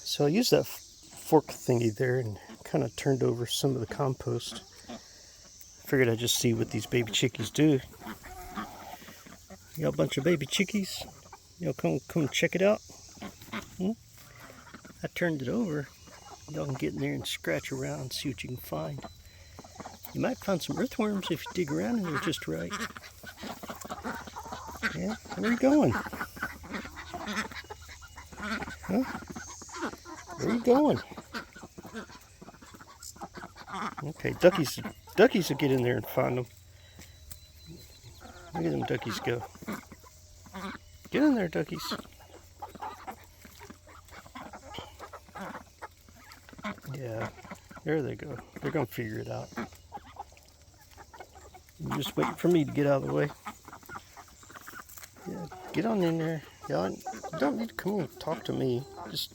So I used that fork thingy there and kind of turned over some of the compost. Figured I'd just see what these baby chickies do. You got a bunch of baby chickies? Come check it out. I turned it over. Y'all can get in there and scratch around and see what you can find. You might find some earthworms if you dig around in there just right. Yeah, where are you going? Huh? Where are you going? Okay, duckies will get in there and find them. Look at them duckies go. Get in there, duckies. Yeah, there they go. They're gonna figure it out. I'm just waiting for me to get out of the way. Yeah, get on in there. Y'all don't need to come and talk to me. Just